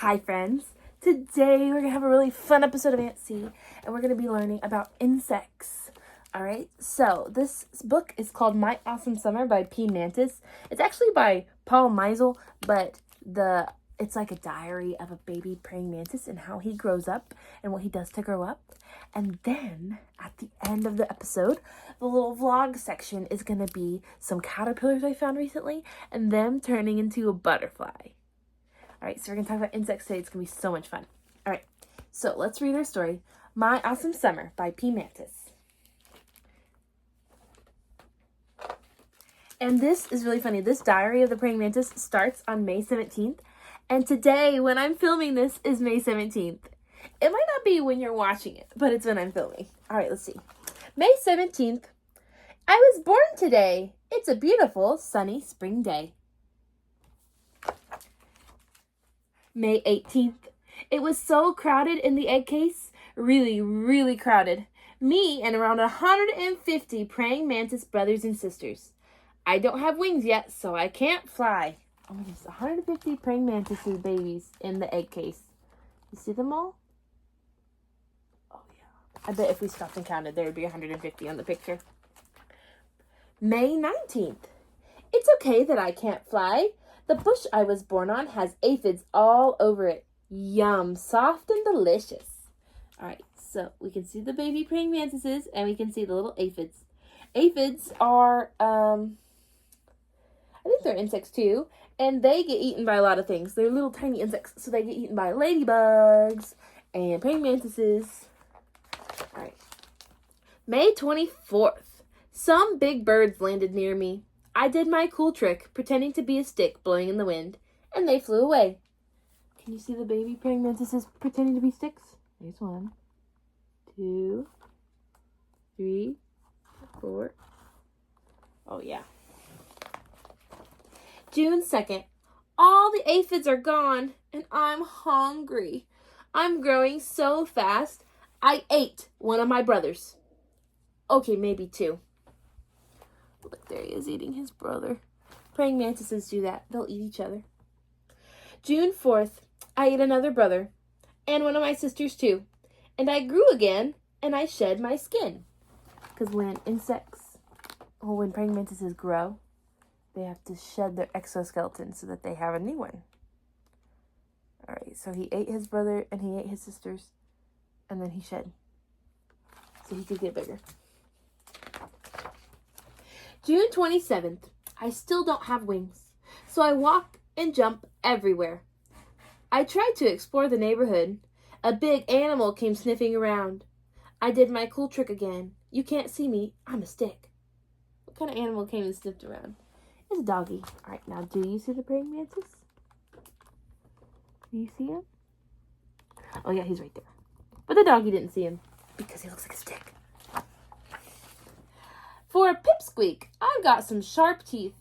Hi friends! Today we're going to have a really fun episode of Aunt C, and we're going to be learning about insects. Alright, so this book is called My Awesome Summer by P. Mantis. It's actually by Paul Meisel, but it's like a diary of a baby praying mantis and how he grows up and what he does to grow up. And then at the end of the episode, the little vlog section is going to be some caterpillars I found recently and them turning into a butterfly. All right, so we're going to talk about insects today. It's going to be so much fun. All right, so let's read our story, My Awesome Summer by P. Mantis. And this is really funny. This diary of the praying mantis starts on May 17th. And today, when I'm filming this, is May 17th. It might not be when you're watching it, but it's when I'm filming. All right, let's see. May 17th. I was born today. It's a beautiful, sunny spring day. May 18th. It was so crowded in the egg case. Really, really crowded. Me and around 150 praying mantis brothers and sisters. I don't have wings yet, so I can't fly. Oh my goodness, 150 praying mantises babies in the egg case. You see them all? Oh yeah. I bet if we stopped and counted, there would be 150 on the picture. May 19th. It's okay that I can't fly. The bush I was born on has aphids all over it. Yum, soft and delicious. All right, so we can see the baby praying mantises and we can see the little aphids. Aphids are, I think they're insects too, and they get eaten by a lot of things. They're little tiny insects, so they get eaten by ladybugs and praying mantises. All right. May 24th. Some big birds landed near me. I did my cool trick, pretending to be a stick blowing in the wind, and they flew away. Can you see the baby praying mantises pretending to be sticks? Here's 1, 2, 3, 4. Oh, yeah. June 2nd. All the aphids are gone, and I'm hungry. I'm growing so fast, I ate one of my brothers. Okay, maybe 2. Look, there he is eating his brother. Praying mantises do that. They'll eat each other. June 4th. I ate another brother, and one of my sisters too. And I grew again, and I shed my skin. Because when praying mantises grow, they have to shed their exoskeleton so that they have a new one. All right, so he ate his brother and he ate his sisters, and then he shed. So he could get bigger. June 27th. I still don't have wings, so I walk and jump everywhere. I tried to explore the neighborhood. A big animal came sniffing around. I did my cool trick again. You can't see me. I'm a stick. What kind of animal came and sniffed around? It's a doggy. All right, now do you see the praying mantis? Do you see him? Oh yeah, he's right there. But the doggy didn't see him because he looks like a stick. For a pipsqueak, I've got some sharp teeth.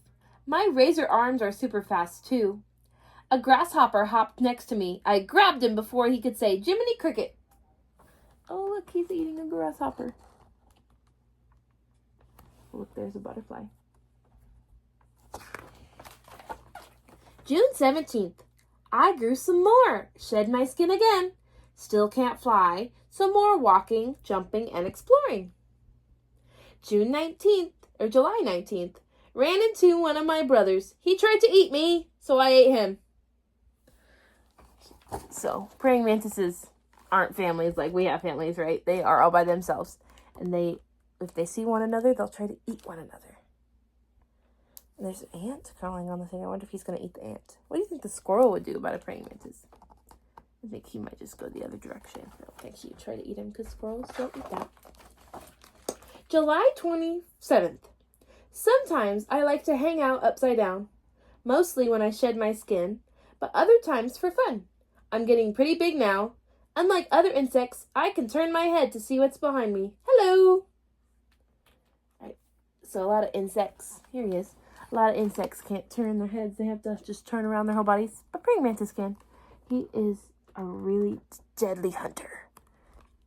My razor arms are super fast too. A grasshopper hopped next to me. I grabbed him before he could say Jiminy Cricket. Oh look, he's eating a grasshopper. Look, there's a butterfly. June 17th. I grew some more. Shed my skin again. Still can't fly. Some more walking, jumping, and exploring. July 19th. Ran into one of my brothers. He tried to eat me, so I ate him. So, praying mantises aren't families like we have families, right? They are all by themselves. And if they see one another, they'll try to eat one another. And there's an ant crawling on the thing. I wonder if he's going to eat the ant. What do you think the squirrel would do about a praying mantis? I think he might just go the other direction. I don't think he would try to eat him because squirrels don't eat that. July 27th. Sometimes I like to hang out upside down, mostly when I shed my skin, but other times for fun. I'm getting pretty big now. Unlike other insects, I can turn my head to see what's behind me. Hello! All right, so a lot of insects, here he is. A lot of insects can't turn their heads. They have to just turn around their whole bodies. But praying mantis can. He is a really deadly hunter.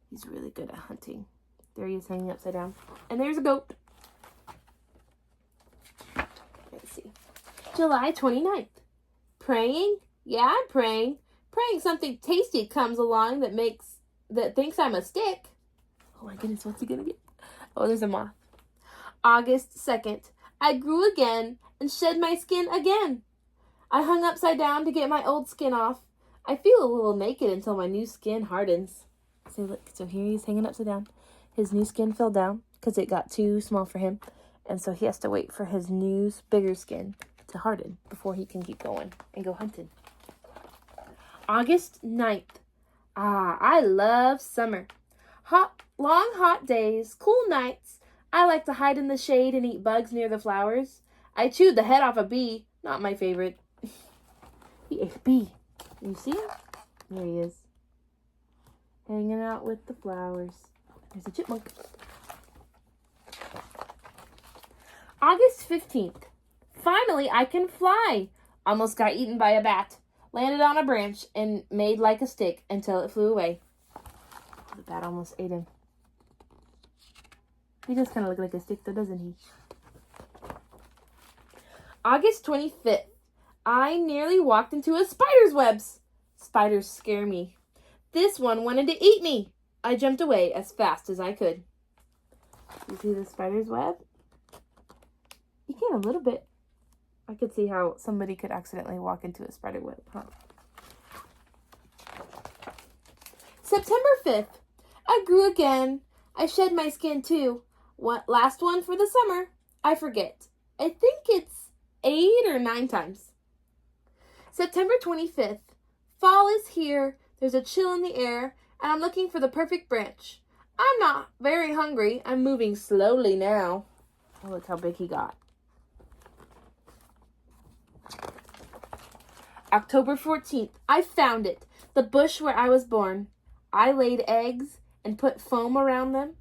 He's really good at hunting. There he is hanging upside down. And there's a goat. Let's see. July 29th. Praying? Yeah, I'm praying. praying something tasty comes along that thinks I'm a stick. Oh my goodness, what's he gonna get? Oh, there's a moth. August 2nd. I grew again and shed my skin again. I hung upside down to get my old skin off. I feel a little naked until my new skin hardens. So look, so here he's hanging upside down. His new skin fell down because it got too small for him. And so he has to wait for his new, bigger skin to harden before he can keep going and go hunting. August 9th. I love summer. Long hot days, cool nights. I like to hide in the shade and eat bugs near the flowers. I chewed the head off a bee. Not my favorite. He ate a bee. You see him? There he is. Hanging out with the flowers. There's a chipmunk. August 15th. Finally, I can fly. Almost got eaten by a bat. Landed on a branch and made like a stick until it flew away. The bat almost ate him. He does kind of look like a stick though, doesn't he? August 25th. I nearly walked into a spider's webs. Spiders scare me. This one wanted to eat me. I jumped away as fast as I could. You see the spider's web? You can a little bit. I could see how somebody could accidentally walk into a spider web, huh? September 5th. I grew again. I shed my skin too. Last one for the summer. I forget. I think it's 8 or 9 times. September 25th. Fall is here. There's a chill in the air, and I'm looking for the perfect branch. I'm not very hungry. I'm moving slowly now. Oh, look how big he got. October 14th. I found it. The bush where I was born. I laid eggs and put foam around them.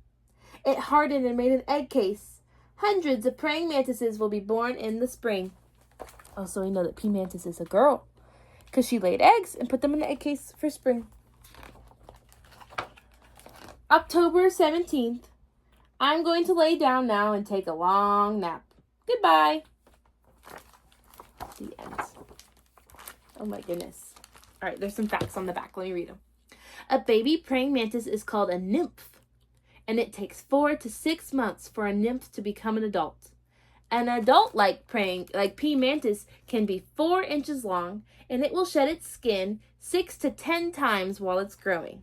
It hardened and made an egg case. Hundreds of praying mantises will be born in the spring. Oh, so we know that P. Mantis is a girl because she laid eggs and put them in the egg case for spring. October 17th. I'm going to lay down now and take a long nap. Goodbye. The end. Oh my goodness. All right, there's some facts on the back. Let me read them. A baby praying mantis is called a nymph, and it takes 4 to 6 months for a nymph to become an adult. An adult like P. mantis can be 4 inches long, and it will shed its skin 6 to 10 times while it's growing.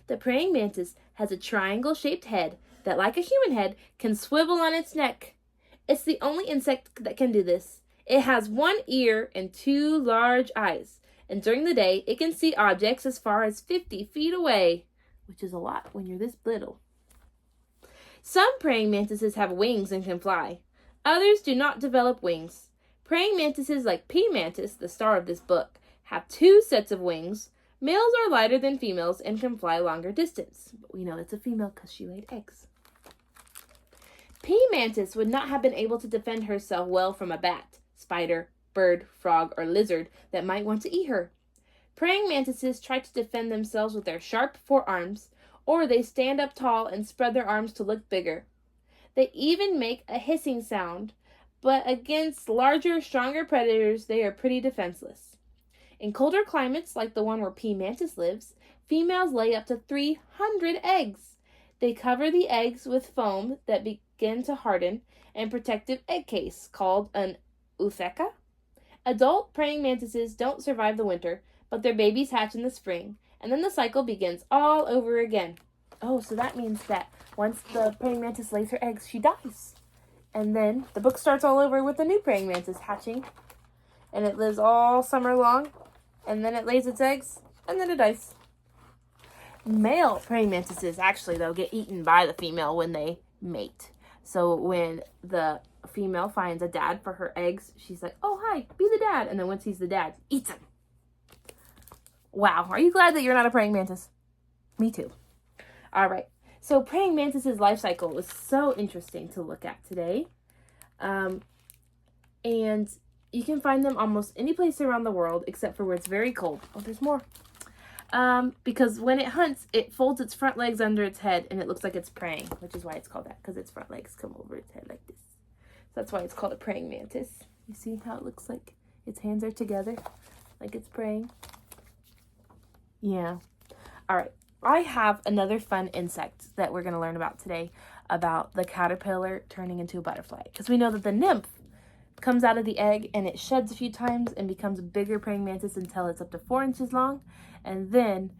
The praying mantis has a triangle-shaped head that, like a human head, can swivel on its neck. It's the only insect that can do this. It has 1 ear and 2 large eyes, and during the day, it can see objects as far as 50 feet away, which is a lot when you're this little. Some praying mantises have wings and can fly. Others do not develop wings. Praying mantises like P. mantis, the star of this book, have 2 sets of wings. Males are lighter than females and can fly longer distance. But we know it's a female because she laid eggs. P. mantis would not have been able to defend herself well from a bat, spider, bird, frog, or lizard that might want to eat her. Praying mantises try to defend themselves with their sharp forearms, or they stand up tall and spread their arms to look bigger. They even make a hissing sound, but against larger, stronger predators, they are pretty defenseless. In colder climates, like the one where P. mantis lives, females lay up to 300 eggs. They cover the eggs with foam that begin to harden and protective egg case called an ootheca. Adult praying mantises don't survive the winter, but their babies hatch in the spring, and then the cycle begins all over again. Oh, so that means that once the praying mantis lays her eggs, she dies. And then the book starts all over with a new praying mantis hatching, and it lives all summer long, and then it lays its eggs, and then it dies. Male praying mantises actually, though, get eaten by the female when they mate. So when the female finds a dad for her eggs, she's like, oh, hi, be the dad. And then once he's the dad, eats him. Wow, are you glad that you're not a praying mantis? Me too. All right, so praying mantis's life cycle was so interesting to look at today. And you can find them almost any place around the world except for where it's very cold. Oh, there's more. Because when it hunts, it folds its front legs under its head and it looks like it's praying, which is why it's called that, because its front legs come over its head like this. So that's why it's called a praying mantis. You see how it looks like its hands are together, like it's praying? Yeah. All right. I have another fun insect that we're going to learn about today, about the caterpillar turning into a butterfly. Because we know that the nymph comes out of the egg and it sheds a few times and becomes a bigger praying mantis until it's up to 4 inches long. And then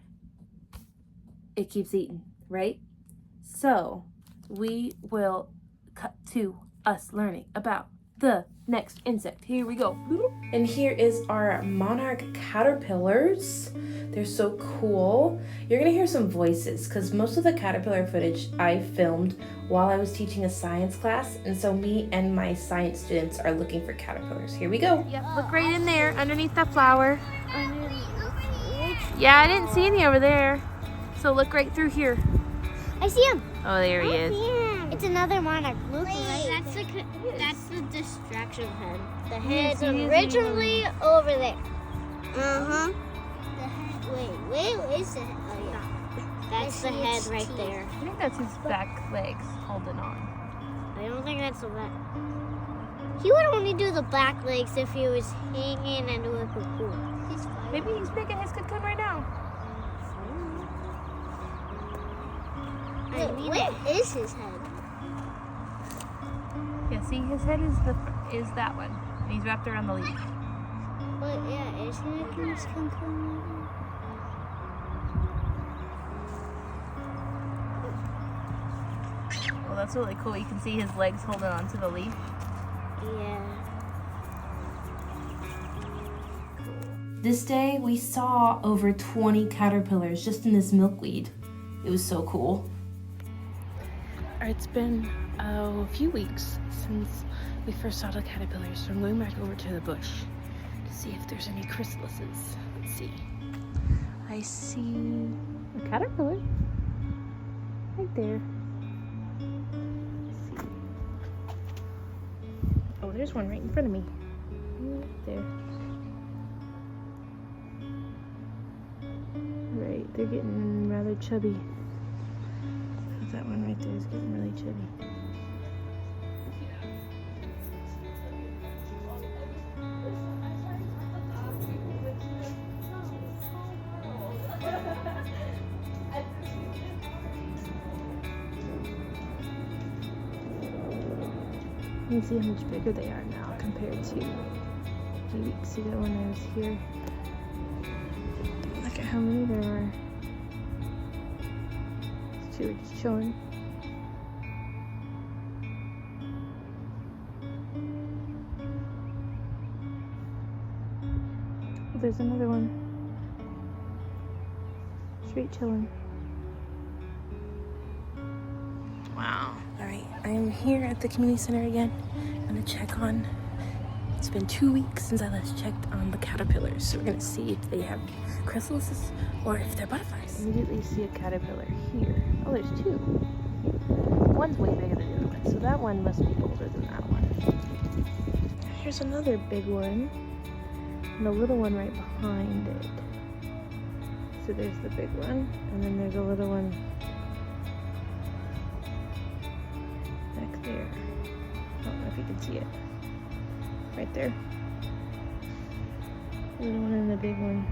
it keeps eating, right? So we will cut to us learning about the next insect. Here we go. And here is our monarch caterpillars. They're so cool. You're gonna hear some voices because most of the caterpillar footage I filmed while I was teaching a science class, and so me and my science students are looking for caterpillars. Here we go. Yep, look right in there underneath that flower. Yeah, I didn't see any over there. So look right through here. I see him. Oh, there he is. It's another monarch. Look, That's the distraction head. the head's originally over there. The head. Wait, is the head? Oh yeah. That's the head right there. I think that's his back legs holding on. I don't think that's the back. He would only do the back legs if he was hanging and it would be cool. Maybe he's making his cocoon right now. Where is his head? Yeah, see, his head is that one. And he's wrapped around the leaf. But yeah, is he making his cocoon? Well, that's really cool. You can see his legs holding onto the leaf. Yeah. This day, we saw over 20 caterpillars just in this milkweed. It was so cool. It's been a few weeks since we first saw the caterpillars, so I'm going back over to the bush to see if there's any chrysalises. Let's see. I see a caterpillar right there. Let's see. Oh, there's one right in front of me. Right there. Right, they're getting rather chubby. That one right there is getting really chubby. You can see how much bigger they are now compared to a few weeks ago when I was here. Look at how many there are. Two are just chilling. Oh, there's another one. Straight chilling. Wow. Alright, I am here at the community center again. I'm gonna check on. It's been 2 weeks since I last checked on the caterpillars, so we're gonna see if they have chrysalises or if they're butterflies. Immediately see a caterpillar here. Oh, there's two. One's way bigger than the other one, so that one must be older than that one. Here's another big one, and a little one right behind it. So there's the big one, and then there's a little one back there. I don't know if you can see it. Right there. The little one and the big one.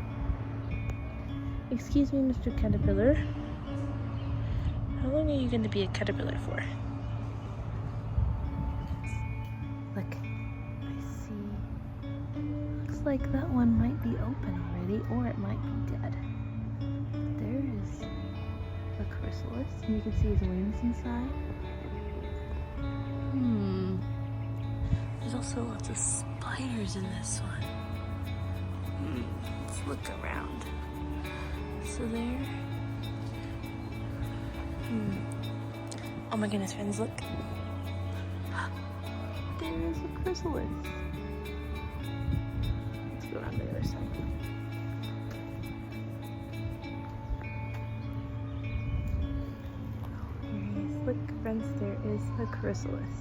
Excuse me, Mr. Caterpillar. How long are you going to be a caterpillar for? Look, I see. Looks like that one might be open already, or it might be dead. There is a chrysalis, and you can see his wings inside. There's also lots of spiders in this one. Let's look around. So there. Oh my goodness, friends, look. There is a chrysalis. Let's go around the other side. There he is. Look, friends, there is a chrysalis.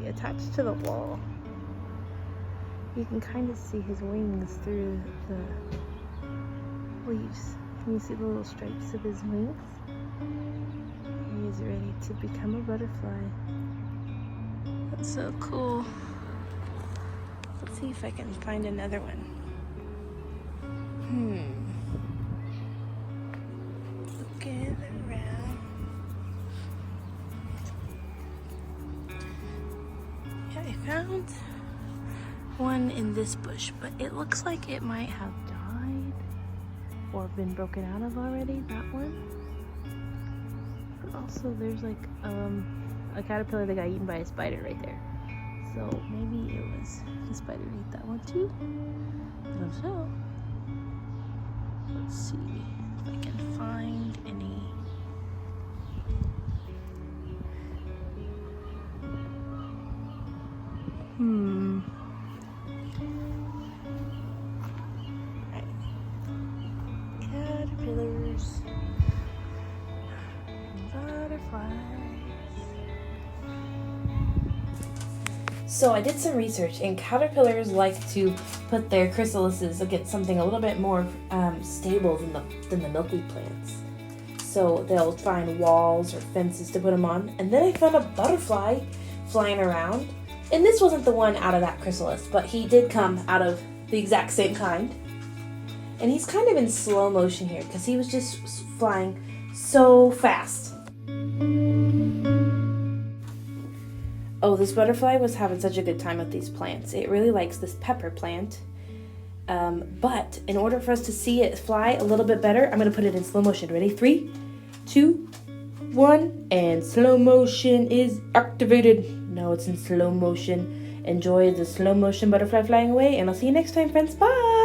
Attached to the wall. You can kind of see his wings through the leaves. Can you see the little stripes of his wings? He is ready to become a butterfly. That's so cool. Let's see if I can find another one. looking around. Yeah, I found one in this bush, but it looks like it might have died or been broken out of already, that one. But also there's like a caterpillar that got eaten by a spider right there. So maybe it was the spider ate that one too. I don't know. Let's see if I can find any. Right. Caterpillars. Butterflies. So I did some research, and caterpillars like to put their chrysalises against something a little bit more stable than the milkweed plants. So they'll find walls or fences to put them on. And then I found a butterfly flying around. And this wasn't the one out of that chrysalis, but he did come out of the exact same kind. And he's kind of in slow motion here because he was just flying so fast. Oh, this butterfly was having such a good time with these plants. It really likes this pepper plant. But in order for us to see it fly a little bit better, I'm going to put it in slow motion. Ready? 3, 2, 1, and slow motion is activated. Now it's in slow motion. Enjoy the slow motion butterfly flying away, and I'll see you next time, friends. Bye!